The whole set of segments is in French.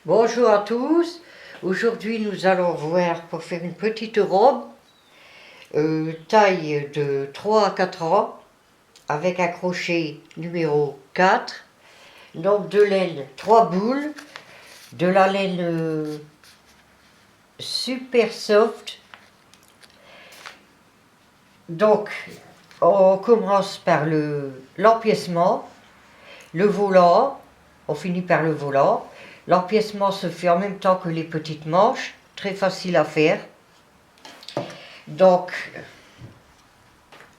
Bonjour à tous. Aujourd'hui, nous allons voir pour faire une petite robe taille de 3 à 4 ans avec un crochet numéro 4. Donc de laine 3 boules, de la laine super soft. Donc on commence par l'empiècement, le volant, on finit par le volant. L'empiècement se fait en même temps que les petites manches, très facile à faire. Donc,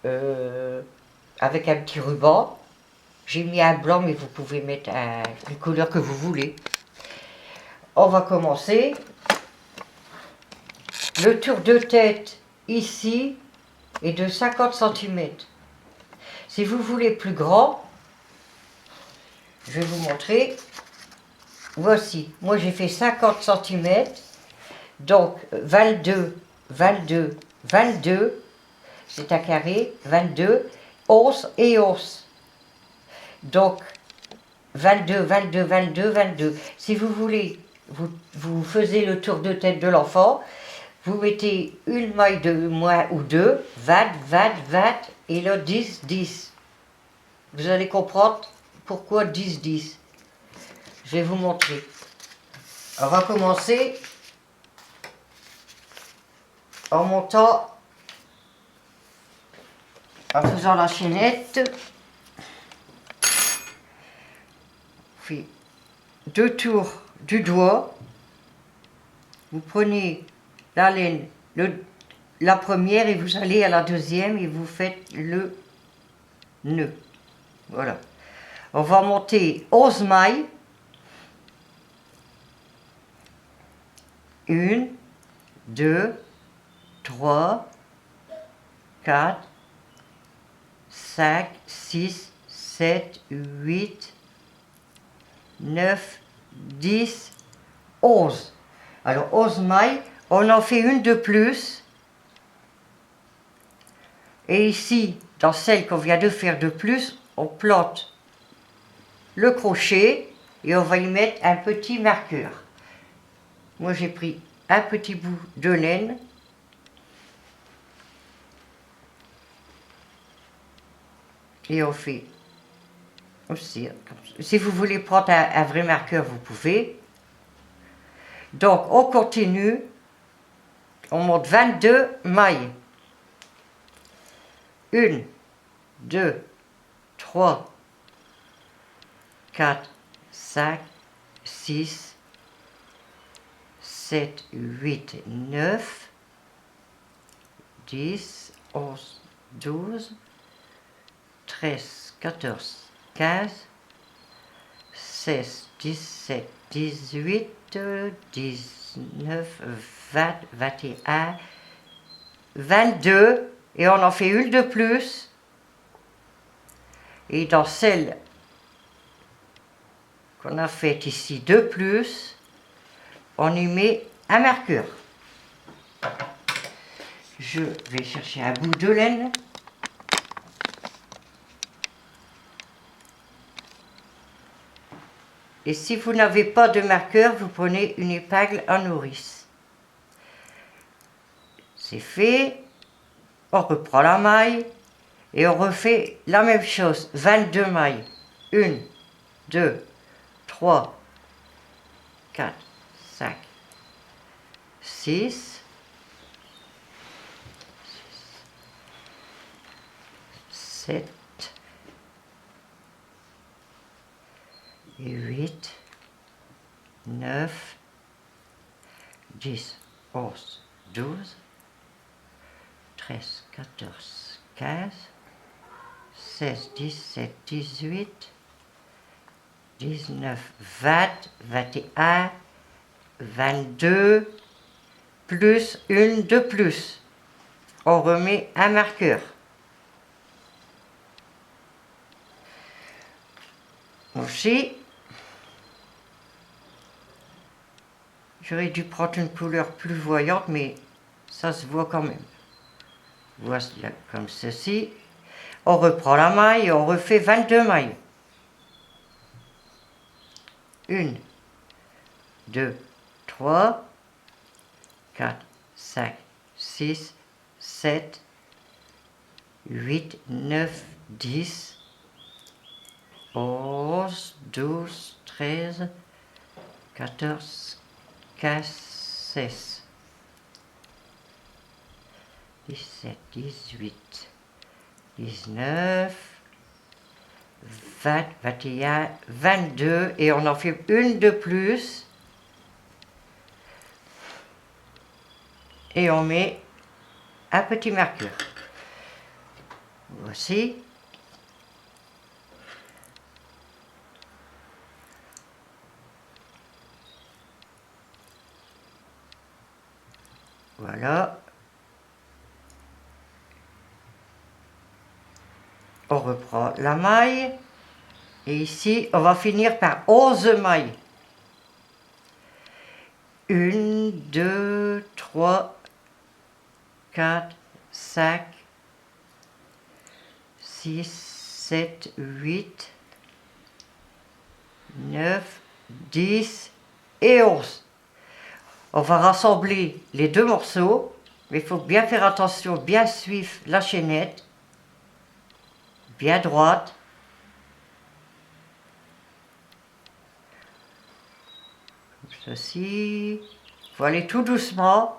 avec un petit ruban, j'ai mis un blanc, mais vous pouvez mettre une couleur que vous voulez. On va commencer. Le tour de tête ici est de 50 cm. Si vous voulez plus grand, je vais vous montrer. Voici, moi j'ai fait 50 cm, donc 22, 22, 22, c'est un carré, 22, 11 et 11. Donc 22, 22, 22, 22. Si vous voulez, vous faisiez le tour de tête de l'enfant, vous mettez une maille de moins ou deux, 20, 20, 20, et là 10, 10. Vous allez comprendre pourquoi 10, 10. Je vais vous montrer. On va commencer en montant, en faisant la chaînette. Puis 2 tours du doigt. Vous prenez la laine, la première, et vous allez à la deuxième et vous faites le nœud. Voilà. On va monter 11 mailles. 1, 2, 3, 4, 5, 6, 7, 8, 9, 10, 11. Alors 11 mailles, on en fait une de plus. Et ici, dans celle qu'on vient de faire de plus, on plante le crochet et on va y mettre un petit marqueur. Moi j'ai pris un petit bout de laine. Et on fait aussi. Si vous voulez prendre un vrai marqueur, vous pouvez. Donc on continue. On monte 22 mailles. 1, 2, 3, 4, 5, 6, 7, 8, 9, 10, 11, 12, 13, 14, 15, 16, 17, 18, 19, 20, 21, 22, et on en fait une de plus. Et dans celle qu'on a faite ici de plus, on y met un marqueur. Je vais chercher un bout de laine. Et si vous n'avez pas de marqueur, vous prenez une épingle en nourrice. C'est fait. On reprend la maille et on refait la même chose. 22 mailles. 1, 2, 3, 4, 5, 6, 7, et 8, 9, 10, 11, 12, 13, 14, 15, 16, 17, 18, 19, 20, 21, 22, plus une de plus. On remet un marqueur. Aussi, j'aurais dû prendre une couleur plus voyante, mais ça se voit quand même. Voici comme ceci. On reprend la maille et on refait 22 mailles. 1, 2, 3, 4, 5, 6, 7, 8, 9, 10, 11, 12, 13, 14, 15, 16, 17, 18, 19, 20, 21, 22, et on en fait une de plus. Et on met un petit marqueur. Voici. Voilà. On reprend la maille. Et ici, on va finir par 11 mailles. 1, 2, 3, 4, 5, 6, 7, 8, 9, 10 et 11. On va rassembler les deux morceaux, mais il faut bien faire attention, bien suivre la chaînette, bien droite. Comme ceci. Il faut aller tout doucement.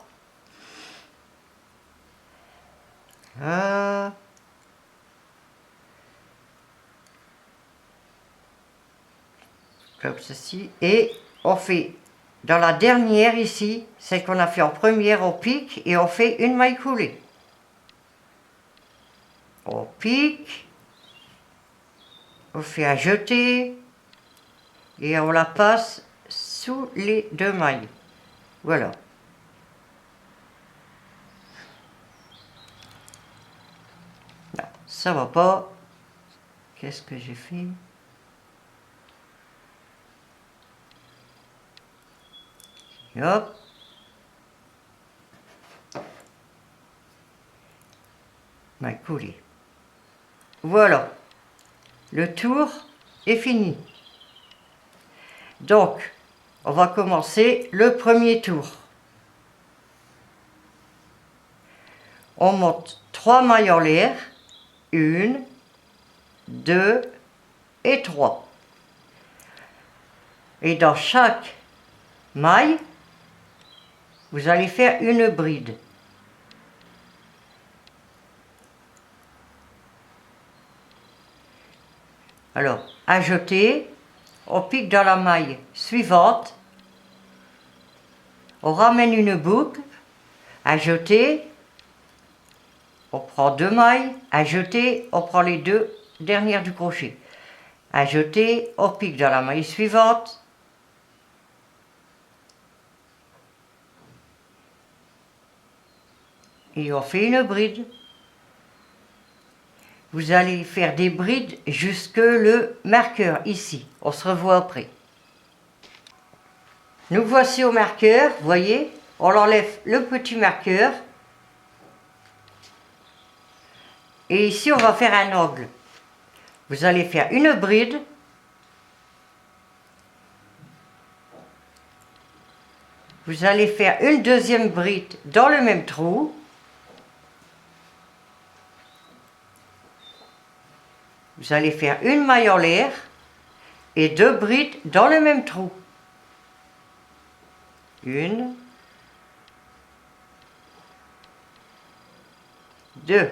Là. Comme ceci. Et on fait, dans la dernière ici, celle qu'on a fait en première, on pique et on fait une maille coulée. On pique, on fait un jeté et on la passe sous les deux mailles. Voilà. Non, ça va pas. Qu'est-ce que j'ai fait? Hop. Maille coulée. Voilà. Le tour est fini. Donc, on va commencer le premier tour. On monte 3 mailles en l'air. 1, 2 et 3. Et dans chaque maille, vous allez faire une bride. Alors, à jeter, on pique dans la maille suivante, on ramène une boucle, à jeter, on prend 2 mailles, à jeter, on prend les 2 dernières du crochet. À jeter, on pique dans la maille suivante, et on fait une bride. Vous allez faire des brides jusque le marqueur, ici. On se revoit après. Nous voici au marqueur, vous voyez, on enlève le petit marqueur. Et ici, on va faire un angle. Vous allez faire une bride. Vous allez faire une deuxième bride dans le même trou. Vous allez faire une maille en l'air et 2 brides dans le même trou. 1, 2.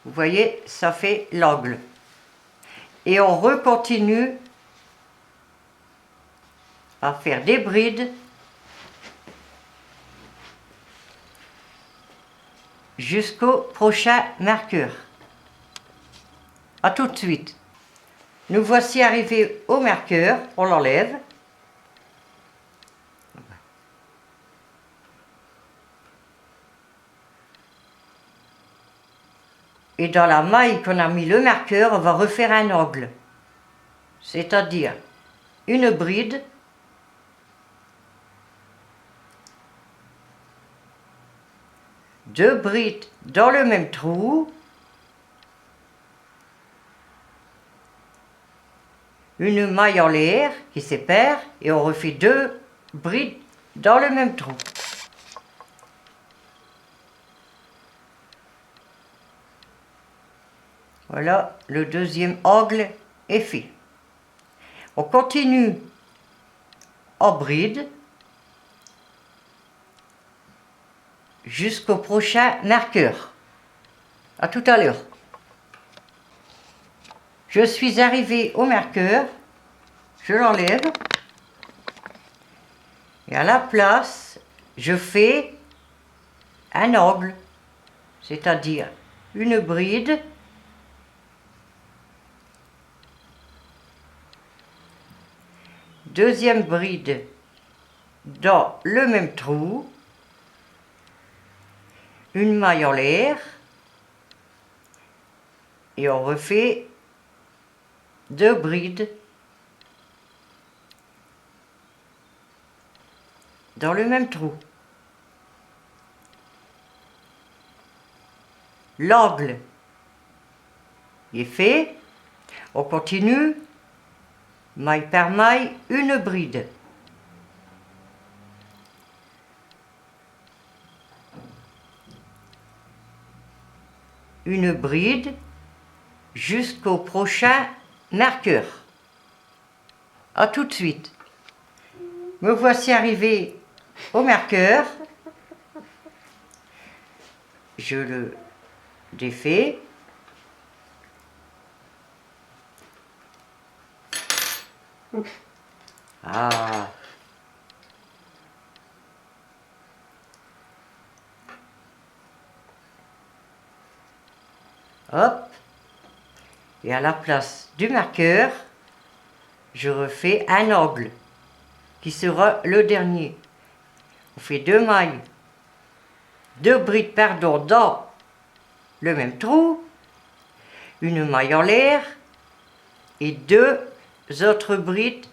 Vous voyez, ça fait l'angle. Et on recontinue à faire des brides jusqu'au prochain marqueur. A tout de suite. Nous voici arrivés au marqueur, on l'enlève. Et dans la maille qu'on a mis le marqueur, on va refaire un angle. C'est-à-dire une bride, deux brides dans le même trou, une maille en l'air qui sépare et on refait 2 brides dans le même trou. Voilà, le deuxième angle est fait. On continue en bride jusqu'au prochain marqueur. À tout à l'heure. Je suis arrivée au marqueur, je l'enlève et à la place, je fais un angle, c'est-à-dire une bride deuxième bride dans le même trou, une maille en l'air et on refait 2 brides dans le même trou. L'angle est fait, on continue maille par maille, une bride. Une bride jusqu'au prochain marqueur. A tout de suite. Me voici arrivé au marqueur. Je le défais. Ah. Hop. Et à la place du marqueur, je refais un angle qui sera le dernier. On fait 2 mailles, 2 brides pardon, dans le même trou, une maille en l'air et 2 autres brides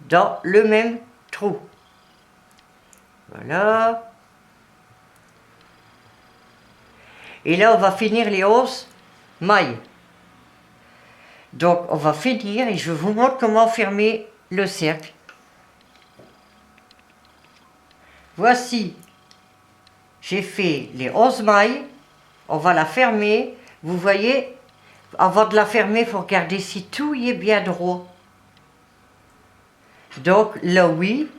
dans le même trou. Voilà. Et là, on va finir les 11 mailles. Donc, on va finir et je vous montre comment fermer le cercle. Voici, j'ai fait les 11 mailles. On va la fermer. Vous voyez, avant de la fermer, il faut regarder si tout y est bien droit. Donc là, oui,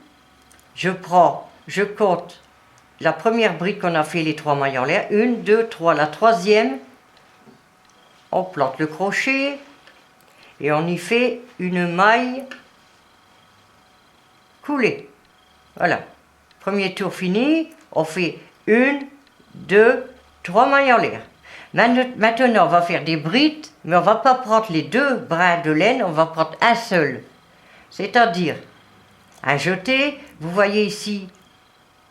je compte la première bride qu'on a fait les 3 mailles en l'air. 1, 2, 3. La troisième, on plante le crochet et on y fait une maille coulée. Voilà. Premier tour fini, on fait 1, 2, 3 mailles en l'air. Maintenant, on va faire des brides, mais on ne va pas prendre les 2 brins de laine, on va prendre un seul. C'est-à-dire, un jeté, vous voyez ici,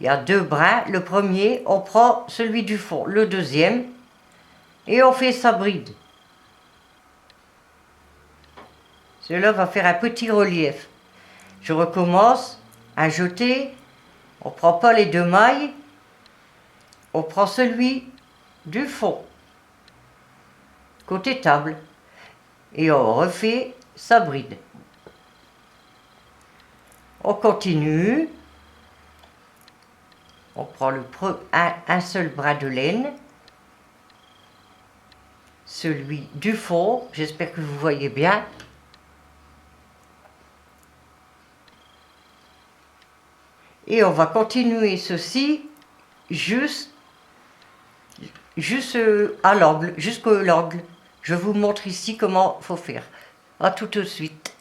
il y a 2 brins. Le premier, on prend celui du fond, le deuxième, et on fait sa bride. Cela va faire un petit relief. Je recommence, un jeté, on ne prend pas les 2 mailles, on prend celui du fond, côté table, et on refait sa bride. On continue, on prend un seul bras de laine, celui du fond, j'espère que vous voyez bien. Et on va continuer ceci juste à l'angle, jusqu'au l'angle. Je vous montre ici comment il faut faire. À tout de suite.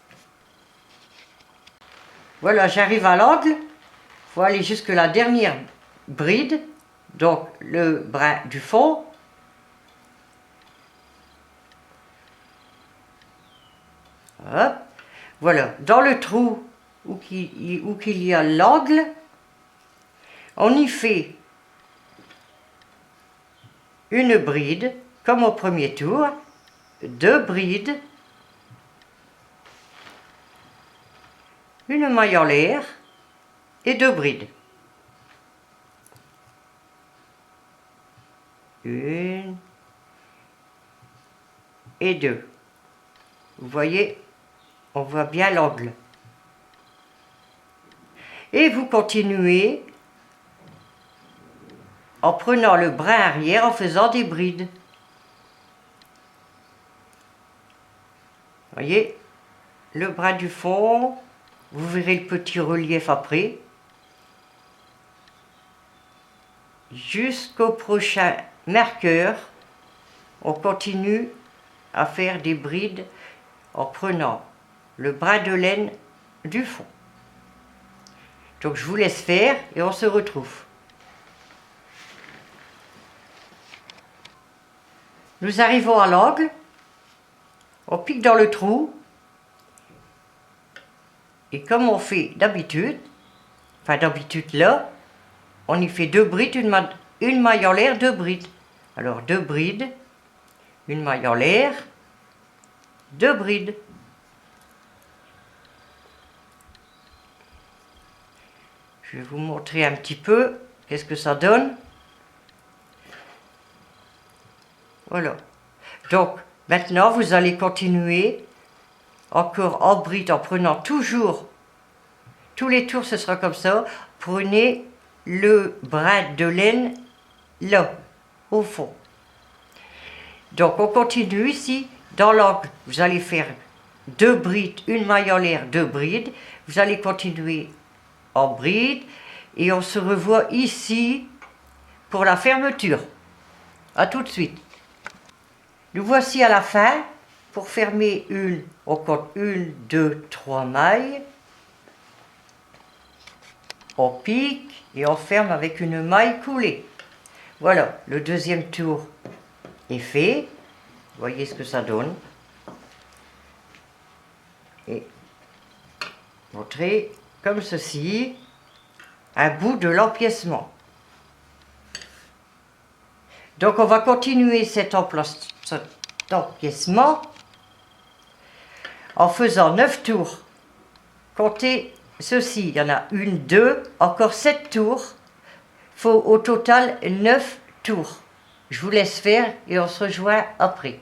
Voilà, j'arrive à l'angle. Il faut aller jusque la dernière bride, donc le brin du fond. Hop. Voilà, dans le trou où qu'il y a l'angle, on y fait une bride, comme au premier tour, 2 brides, une maille en l'air et 2 brides. 1 et 2. Vous voyez, on voit bien l'angle. Et vous continuez en prenant le brin arrière en faisant des brides. Voyez, le brin du fond, vous verrez le petit relief après. Jusqu'au prochain marqueur, on continue à faire des brides en prenant le brin de laine du fond. Donc je vous laisse faire et on se retrouve. Nous arrivons à l'angle, on pique dans le trou et comme on fait d'habitude, là, on y fait 2 brides, une maille en l'air, 2 brides. Alors 2 brides, une maille en l'air, 2 brides. Je vais vous montrer un petit peu qu'est-ce que ça donne. Voilà. Donc maintenant vous allez continuer encore en bride en prenant toujours, tous les tours ce sera comme ça, prenez le brin de laine là, au fond. Donc on continue ici, dans l'angle, vous allez faire 2 brides, une maille en l'air, 2 brides, vous allez continuer en bride et on se revoit ici pour la fermeture. A tout de suite. Nous voici à la fin. Pour fermer on compte 1, 2, 3 mailles. On pique et on ferme avec une maille coulée. Voilà, le deuxième tour est fait. Voyez ce que ça donne. Et montrer comme ceci un bout de l'empiècement. Donc on va continuer cet empiècement en faisant 9 tours. Comptez ceci, il y en a 1, 2, encore 7 tours. Il faut au total 9 tours. Je vous laisse faire et on se rejoint après.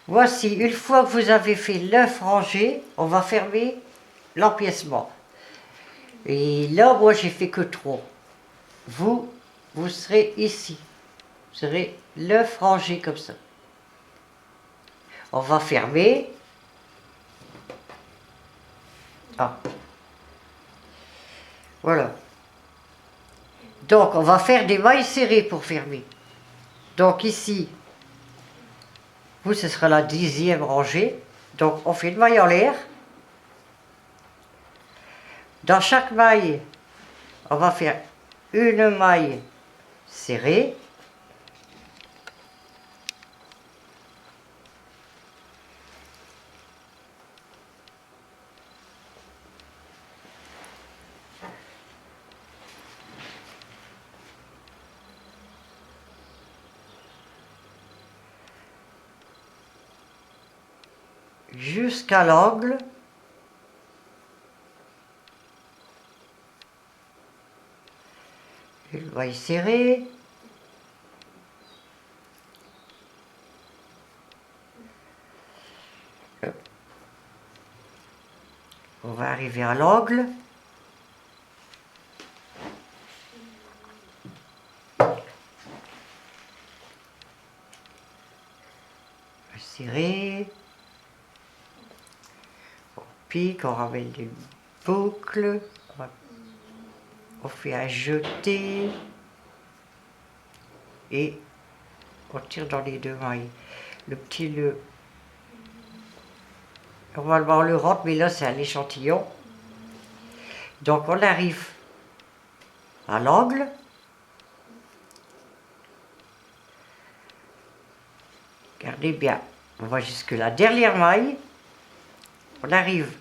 Voici, une fois que vous avez fait 9 rangées, on va fermer l'empiècement. Et là, moi, j'ai fait que 3. Vous serez ici. Vous serez 9 rangées comme ça. On va fermer. Ah. Voilà. Donc, on va faire des mailles serrées pour fermer. Donc ici, vous, ce sera la 10e rangée. Donc, on fait une maille en l'air. Dans chaque maille, on va faire une maille serrée. Jusqu'à l'angle. Une maille serrée. On va arriver à l'angle. Serré. On pique, on ramène les boucles. On fait un jeté. Et on tire dans les 2 mailles. Le petit nœud. Normalement on le rentre, mais là c'est un échantillon. Donc on arrive à l'angle. Regardez bien, on va jusque la dernière maille. On arrive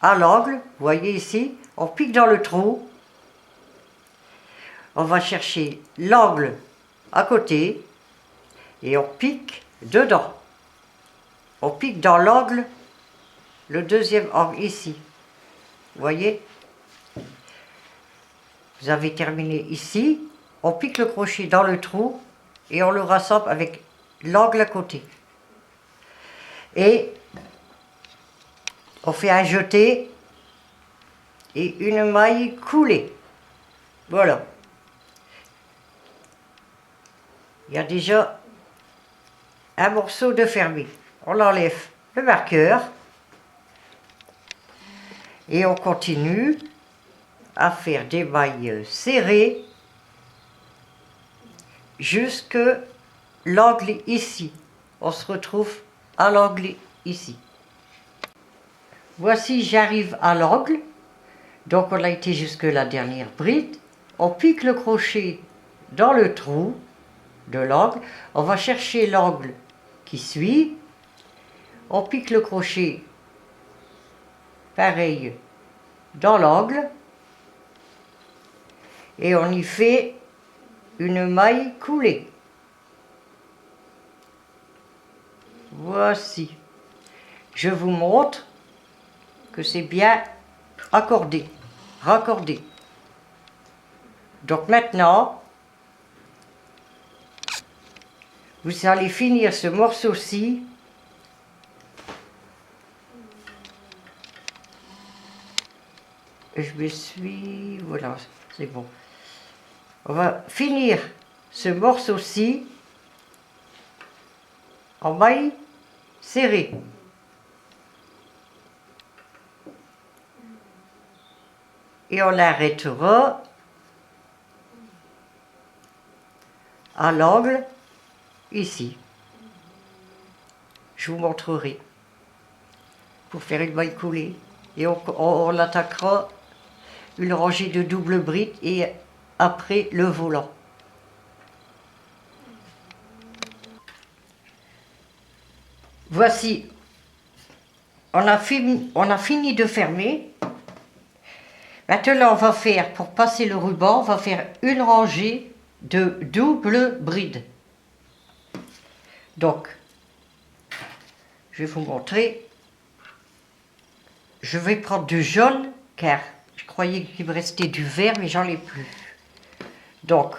à l'angle, vous voyez ici, on pique dans le trou. On va chercher l'angle à côté et on pique dedans. On pique dans l'angle, le deuxième angle ici. Vous voyez? Vous avez terminé ici, on pique le crochet dans le trou et on le rassemble avec l'angle à côté. Et on fait un jeté et une maille coulée. Voilà. Il y a déjà un morceau de fermé. On enlève le marqueur et on continue à faire des mailles serrées jusque l'angle ici. On se retrouve à l'angle ici. Voici, j'arrive à l'angle. Donc on a été jusque la dernière bride. On pique le crochet dans le trou de l'angle. On va chercher l'angle qui suit. On pique le crochet pareil dans l'angle. Et on y fait une maille coulée. Voici. Je vous montre que c'est bien accordé, raccordé. Donc maintenant, vous allez finir ce morceau-ci je me suis... voilà, c'est bon. On va finir ce morceau-ci en maille serrée. Et on l'arrêtera à l'angle ici. Je vous montrerai pour faire une maille coulée. Et on attaquera une rangée de double bride et après le volant. Voici, on a fini de fermer. Maintenant, on va faire, pour passer le ruban, on va faire une rangée de double bride. Donc, je vais vous montrer. Je vais prendre du jaune, car je croyais qu'il me restait du vert, mais j'en ai plus. Donc,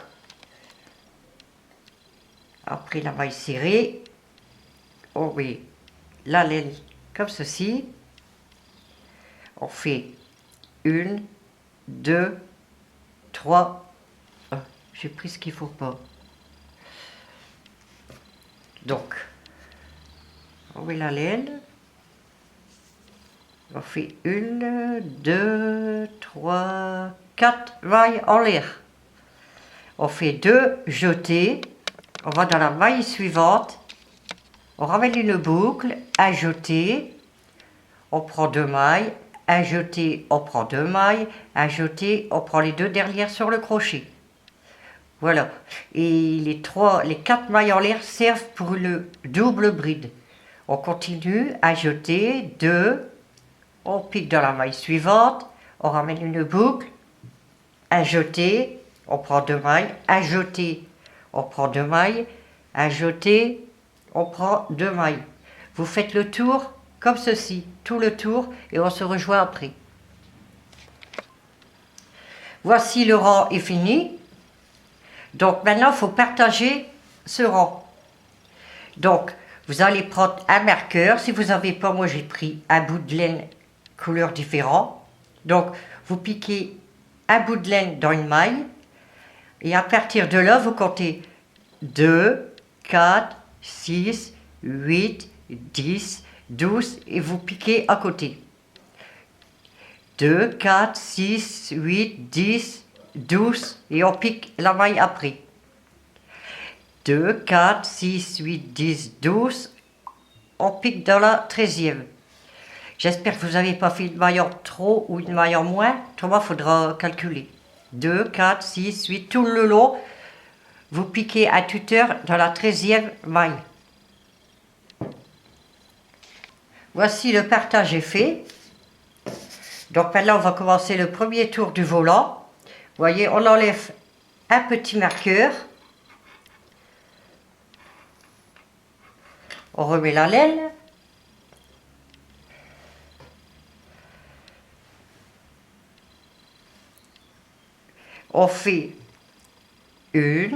après la maille serrée, on met la laine comme ceci. On fait 1, 2, 3. J'ai pris ce qu'il ne faut pas. Donc, on met la laine. On fait 1, 2, 3, 4 mailles en l'air. On fait 2 jetés. On va dans la maille suivante. On ramène une boucle, un jeté. On prend 2 mailles. Un jeté, on prend 2 mailles. Un jeté, on prend les 2 dernières sur le crochet. Voilà. Et les 4 mailles en l'air servent pour le double bride. On continue à jeter 2. On pique dans la maille suivante, on ramène une boucle, un jeté, on prend 2 mailles, un jeté, on prend 2 mailles, un jeté, on prend 2 mailles. Vous faites le tour comme ceci, tout le tour, et on se rejoint après. Voici, le rang est fini. Donc maintenant, il faut partager ce rang. Donc, vous allez prendre un marqueur. Si vous n'avez pas, moi j'ai pris un bout de laine couleurs différents. Donc, vous piquez un bout de laine dans une maille et à partir de là, vous comptez 2, 4, 6, 8, 10, 12 et vous piquez à côté. 2, 4, 6, 8, 10, 12 et on pique la maille après. 2, 4, 6, 8, 10, 12, on pique dans la 13e. J'espère que vous n'avez pas fait une maille en trop ou une maille en moins. Autrement, il faudra calculer. 2, 4, 6, 8, tout le long. Vous piquez à toute heure dans la 13e maille. Voici, le partage est fait. Donc maintenant, on va commencer le premier tour du volant. Vous voyez, on enlève un petit marqueur. On remet la laine. On fait 1,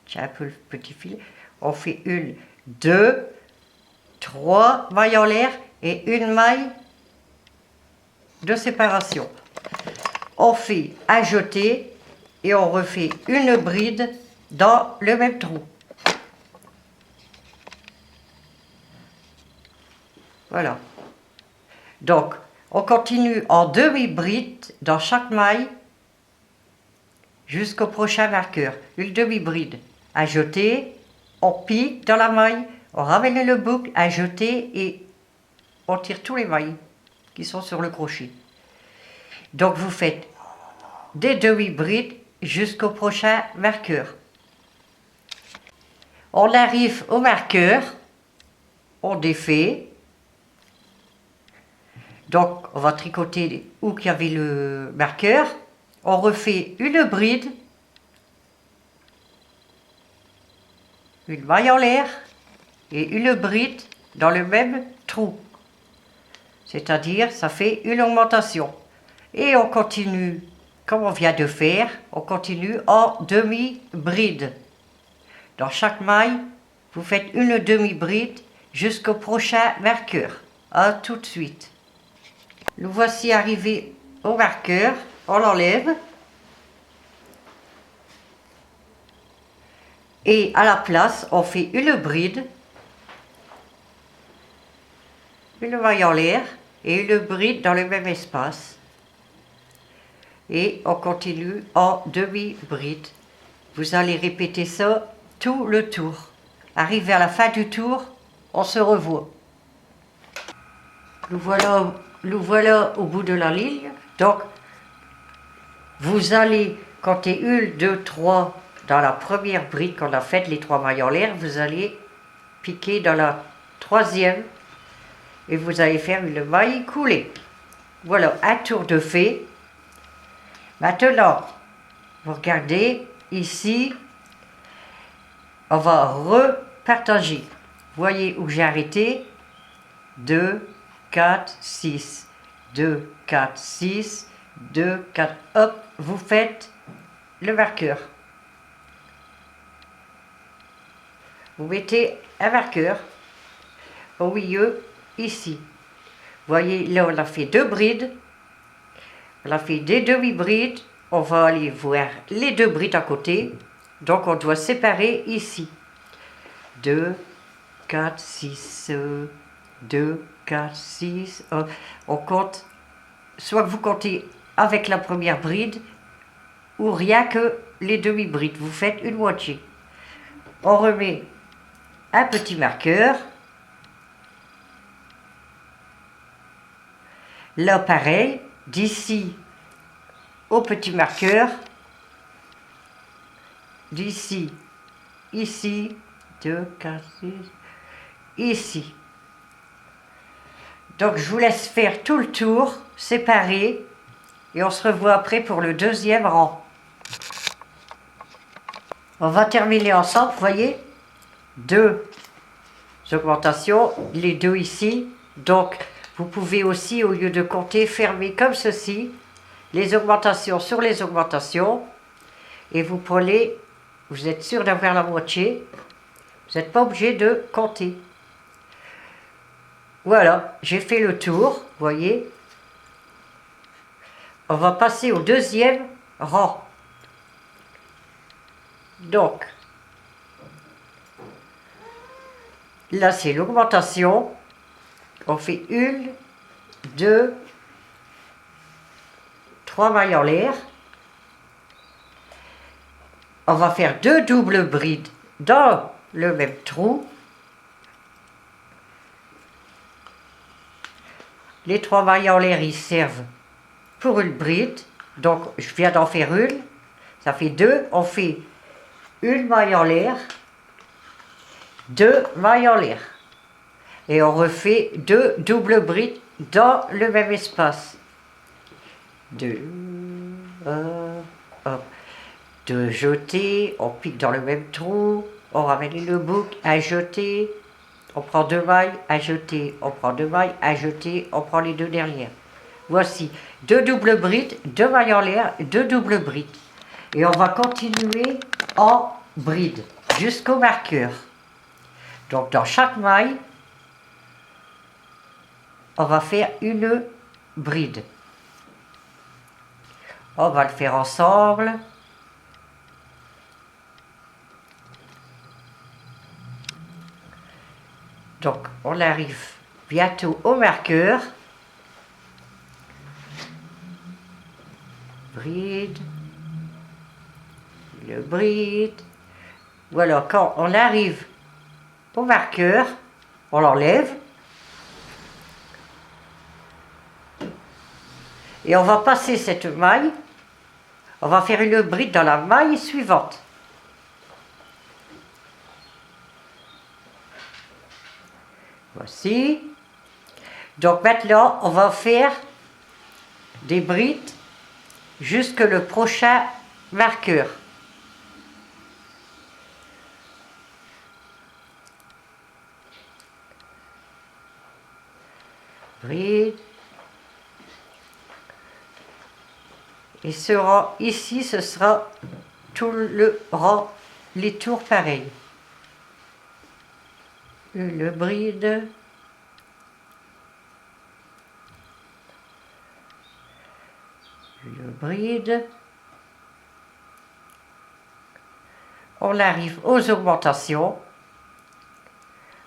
j'ai un peu le petit fil, on fait 1, 2, 3 mailles en l'air et une maille de séparation. On fait un jeté et on refait une bride dans le même trou. Voilà. Donc, on continue en demi-bride dans chaque maille jusqu'au prochain marqueur. Une demi-bride, un jeté, on pique dans la maille, on ramène le boucle, un jeté et on tire tous les mailles qui sont sur le crochet. Donc vous faites des demi-brides jusqu'au prochain marqueur. On arrive au marqueur, on défait. Donc on va tricoter où qu'il y avait le marqueur. On refait une bride, une maille en l'air et une bride dans le même trou. C'est-à-dire, ça fait une augmentation. Et on continue, comme on vient de faire, on continue en demi-bride. Dans chaque maille, vous faites une demi-bride jusqu'au prochain marqueur. À tout de suite. Nous voici arrivés au marqueur. On l'enlève. Et à la place, on fait une bride, une maille en l'air et une bride dans le même espace. Et on continue en demi-bride. Vous allez répéter ça tout le tour. Arrivé à la fin du tour, on se revoit. Nous voilà au bout de la ligne. Donc, vous allez compter 1, 2, 3 dans la première bride qu'on a faite, les 3 mailles en l'air. Vous allez piquer dans la troisième et vous allez faire une maille coulée. Voilà, un tour de fait. Maintenant, vous regardez ici, on va repartager. Voyez où j'ai arrêté. 2, 4, 6. 2, 4, 6. 2, 4, hop, vous faites le marqueur. Vous mettez un marqueur au milieu, ici. Voyez, là on a fait 2 brides. On a fait des demi-brides. On va aller voir les 2 brides à côté. Donc on doit séparer ici. 2, 4, 6, 2, 4, 6. On compte, soit que vous comptez avec la première bride, ou rien que les demi-brides. Vous faites une moitié. On remet un petit marqueur. Là pareil, d'ici au petit marqueur, d'ici, ici, 2, 4, 6, ici. Donc je vous laisse faire tout le tour, séparé, et on se revoit après pour le deuxième rang. On va terminer ensemble, vous voyez, 2 augmentations, les 2 ici. Donc vous pouvez aussi, au lieu de compter, fermer comme ceci, les augmentations sur les augmentations, et vous prenez, vous êtes sûr d'avoir la moitié, vous n'êtes pas obligé de compter. Voilà, j'ai fait le tour, vous voyez. On va passer au deuxième rang. Donc, là c'est l'augmentation. On fait 1, 2, 3 mailles en l'air. On va faire 2 doubles brides dans le même trou. Les 3 mailles en l'air, ils servent pour une bride. Donc, je viens d'en faire une. Ça fait 2. On fait une maille en l'air, 2 mailles en l'air. Et on refait 2 doubles brides dans le même espace. 2, hop. 2 jetés, on pique dans le même trou, on ramène le bouc, un jeté, on prend 2 mailles, un jeté, on prend 2 mailles, un jeté, on prend les 2 dernières. Voici 2 doubles brides, 2 mailles en l'air, 2 doubles brides. Et on va continuer en bride jusqu'au marqueur. Donc dans chaque maille, on va faire une bride. On va le faire ensemble. Donc, on arrive bientôt au marqueur. Bride. Le bride. Ou alors, quand on arrive au marqueur, on l'enlève. Et on va passer cette maille. On va faire une bride dans la maille suivante. Voici. Donc maintenant, on va faire des brides jusque le prochain marqueur. Bride. Et ce rang ici, ce sera tout le rang, les tours pareils. Le bride. Le bride. On arrive aux augmentations.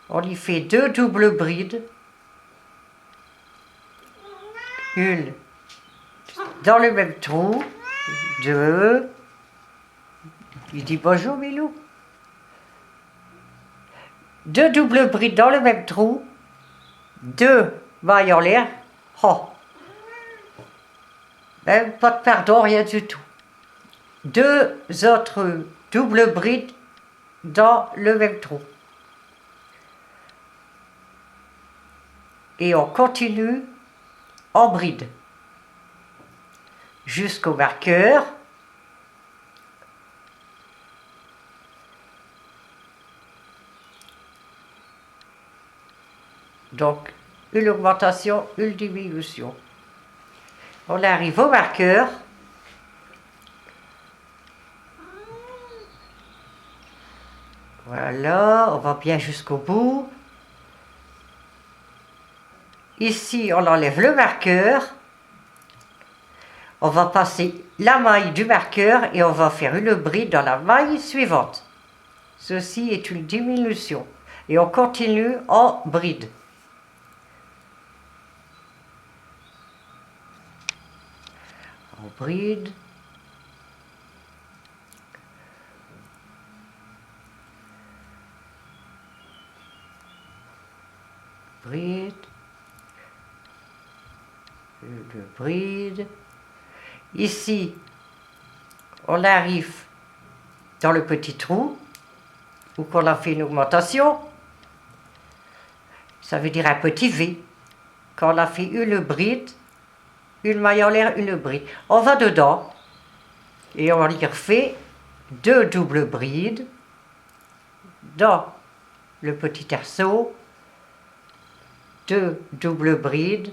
On y fait 2 doubles brides. Une dans le même trou. 2. Il dit bonjour Milou. 2 doubles brides dans le même trou. 2 mailles en l'air. Oh. Même pas de pardon, rien du tout. 2 autres doubles brides dans le même trou. Et on continue en bride jusqu'au marqueur. Donc, une augmentation, une diminution. On arrive au marqueur. Voilà, on va bien jusqu'au bout. Ici, on enlève le marqueur. On va passer la maille du marqueur et on va faire une bride dans la maille suivante. Ceci est une diminution. Et on continue en bride. En bride. Bride. Une bride. Ici, on arrive dans le petit trou où on a fait une augmentation. Ça veut dire un petit V. Quand on a fait une bride, une maille en l'air, une bride. On va dedans et on y refait 2 doubles brides dans le petit arceau, 2 doubles brides,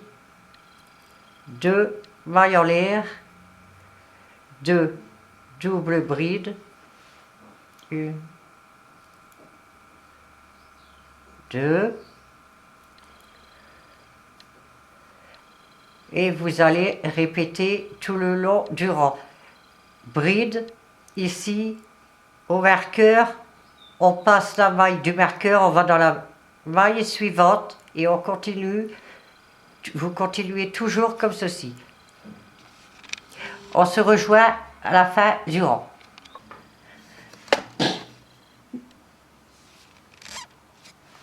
2 mailles en l'air, 2 doubles brides, 1, 2, et vous allez répéter tout le long du rang. Bride, ici, au marqueur, on passe la maille du marqueur, on va dans la maille suivante et on continue. Vous continuez toujours comme ceci. On se rejoint à la fin du rang.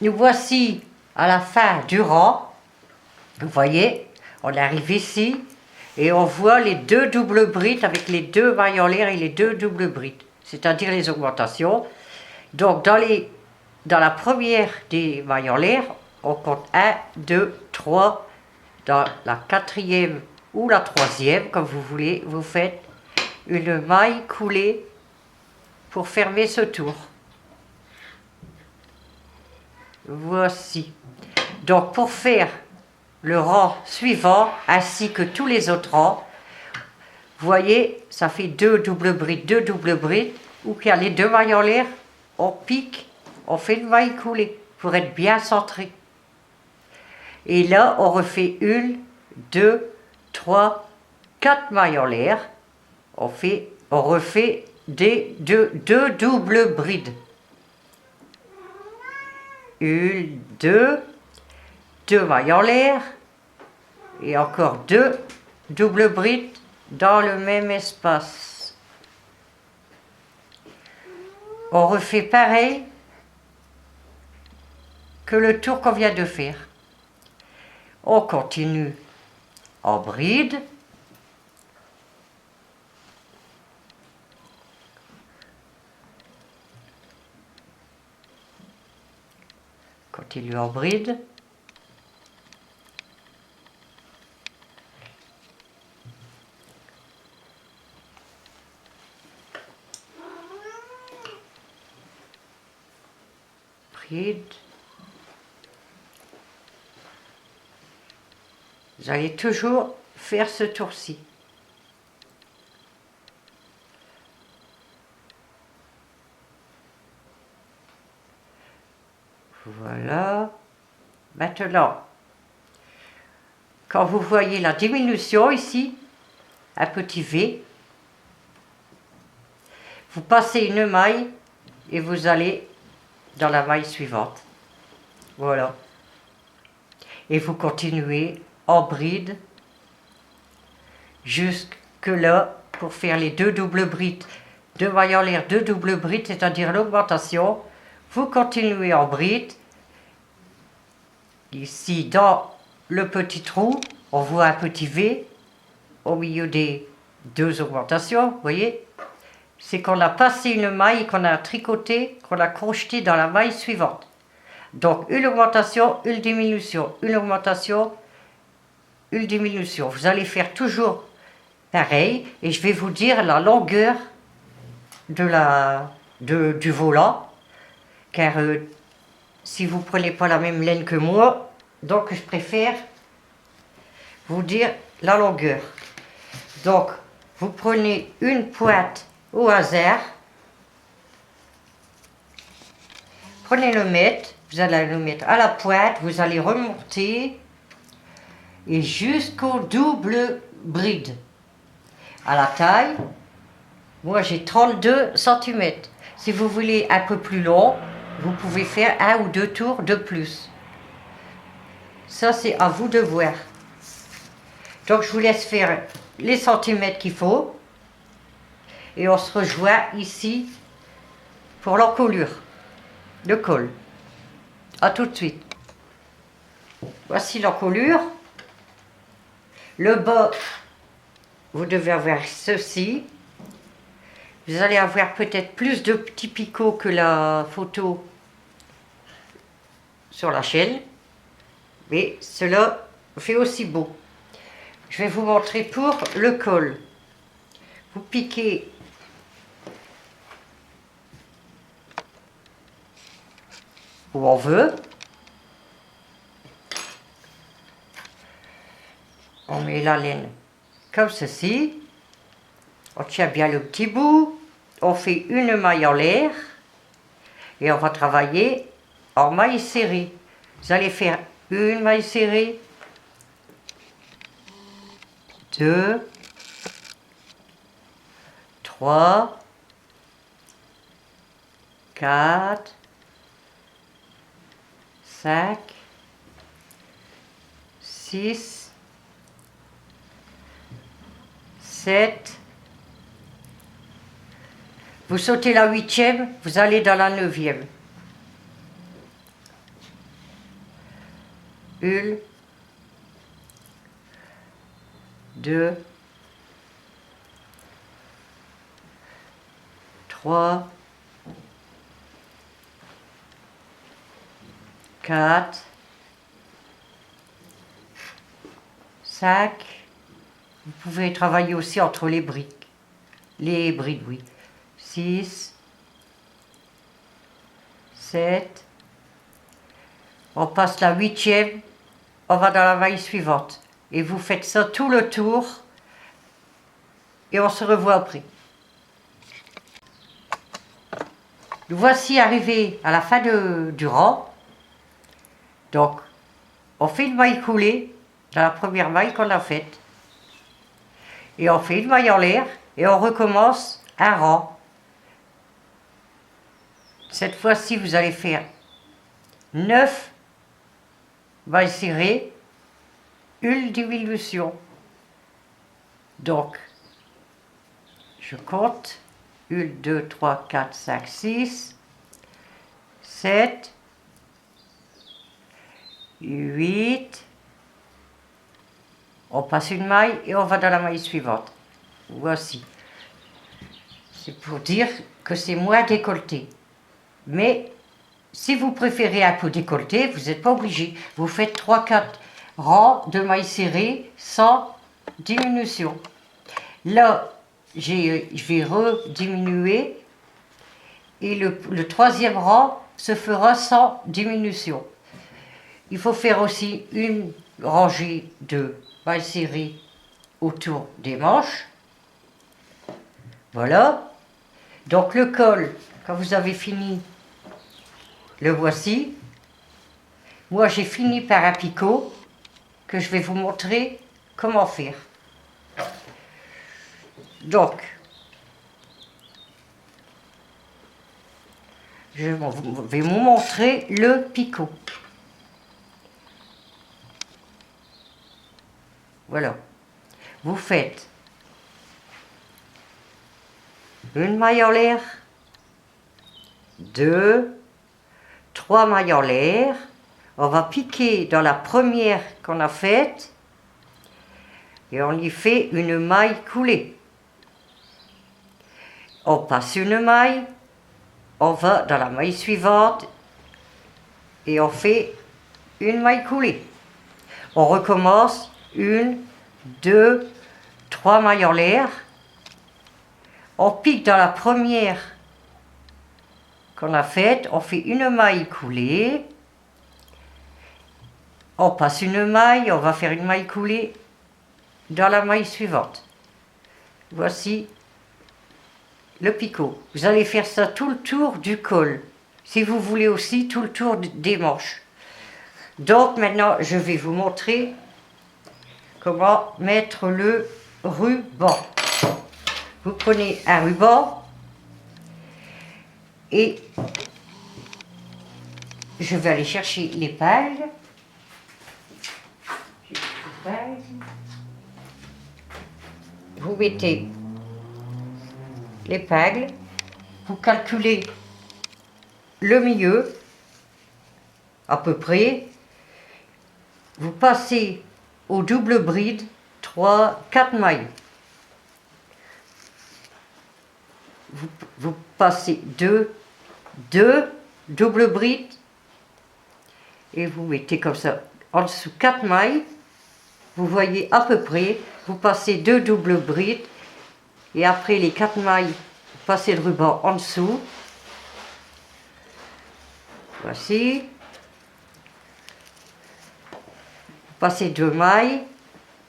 Nous voici à la fin du rang. Vous voyez, on arrive ici et on voit les 2 doubles brides avec les 2 mailles en l'air et les 2 doubles brides, c'est-à-dire les augmentations. Donc dans la première des mailles en l'air, on compte 1, 2, 3. Dans la 4e ou la 3e, comme vous voulez, vous faites une maille coulée pour fermer ce tour. Voici. Donc pour faire le rang suivant, ainsi que tous les autres rangs, vous voyez, ça fait 2 doubles brides, où il y a les 2 mailles en l'air, on pique, on fait une maille coulée pour être bien centré. Et là, on refait 1, 2, 3, 4 mailles en l'air. On refait deux doubles brides. 1, 2, 2 mailles en l'air. Et encore 2 doubles brides dans le même espace. On refait pareil que le tour qu'on vient de faire. On continue en bride. Continue en bride. Bride. Vous allez toujours faire ce tour-ci. Voilà. Maintenant, quand vous voyez la diminution ici, un petit V, vous passez une maille et vous allez dans la maille suivante. Voilà. Et vous continuez en bride jusque là pour faire les 2 doubles brides. 2 mailles en l'air, 2 doubles brides, c'est-à-dire l'augmentation. Vous continuez en bride. Ici, dans le petit trou, on voit un petit V au milieu des 2 augmentations, vous voyez. C'est qu'on a passé une maille, qu'on a tricoté, qu'on a crocheté dans la maille suivante. Donc, une augmentation, une diminution, une augmentation, une diminution. Vous allez faire toujours pareil, et je vais vous dire la longueur du volant, car si vous ne prenez pas la même laine que moi, donc je préfère vous dire la longueur. Donc, vous prenez une pointe au hasard, prenez le mètre, vous allez le mettre à la pointe, vous allez remonter et jusqu'au double bride. À la taille, moi j'ai 32 cm. Si vous voulez un peu plus long, vous pouvez faire 1 ou 2 tours de plus. Ça, c'est à vous de voir. Donc, je vous laisse faire les centimètres qu'il faut. Et on se rejoint ici pour l'encolure, le col. A tout de suite. Voici l'encolure. Le bas, vous devez avoir ceci. Vous allez avoir peut-être plus de petits picots que la photo sur la chaîne. Mais cela fait aussi beau. Je vais vous montrer pour le col. Vous piquez où on veut. On met la laine comme ceci. On tient bien le petit bout. On fait une maille en l'air. Et on va travailler en maille serrée. Vous allez faire une maille serrée, 2, 3, 4, 5, 6, 7. Vous sautez la 8e, vous allez dans la 9e. 1, 2, 3, 4, 5. Vous pouvez travailler aussi entre les briques. Les brides, oui. 6, 7. On passe la 8e. On va dans la maille suivante. Et vous faites ça tout le tour. Et on se revoit après. Nous voici arrivés à la fin du rang. Donc, on fait une maille coulée dans la première maille qu'on a faite. Et on fait une maille en l'air et on recommence un rang. Cette fois-ci, vous allez faire 9 mailles serrées, une diminution. Donc, je compte 1, 2, 3, 4, 5, 6, 7, 8. On passe une maille et on va dans la maille suivante. Voici. C'est pour dire que c'est moins décolleté. Mais si vous préférez un peu décolleté, vous n'êtes pas obligé. Vous faites 3-4 rangs de mailles serrées sans diminution. Là, je vais rediminuer et le troisième rang se fera sans diminution. Il faut faire aussi une rangée de mailles serrées autour des manches. Voilà. Donc le col, quand vous avez fini, le voici. Moi j'ai fini par un picot que je vais vous montrer comment faire. Donc, je vais vous montrer le picot. Voilà. Vous faites une maille en l'air, 2, 3 mailles en l'air. On va piquer dans la première qu'on a faite et on y fait une maille coulée. On passe une maille, on va dans la maille suivante et on fait une maille coulée. On recommence 1, 2, 3 mailles en l'air. On pique dans la première qu'on a faite, on fait une maille coulée. On passe une maille, on va faire une maille coulée dans la maille suivante. Voici le picot. Vous allez faire ça tout le tour du col. Si vous voulez aussi, tout le tour des manches. Donc maintenant, je vais vous montrer comment mettre le ruban. Vous prenez un ruban et je vais aller chercher l'épingle. Vous mettez l'épingle, vous calculez le milieu à peu près, vous passez au double bride 3-4 mailles. Vous passez deux double brides et vous mettez comme ça en dessous 4 mailles. Vous voyez à peu près, vous passez 2 doubles brides et après les 4 mailles, vous passez le ruban en dessous. Voici. Vous passez 2 mailles,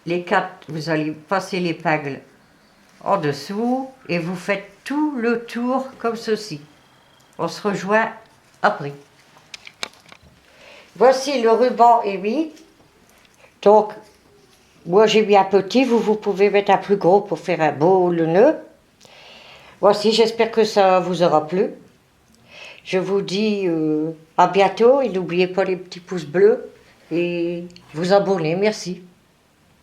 les 4, vous allez passer l'épingle en dessous et vous faites tout le tour comme ceci. On se rejoint après. Voici le ruban est mis. Donc, moi j'ai mis un petit, vous pouvez mettre un plus gros pour faire un beau nœud. Voici, j'espère que ça vous aura plu. Je vous dis à bientôt et n'oubliez pas les petits pouces bleus et vous abonner. Merci.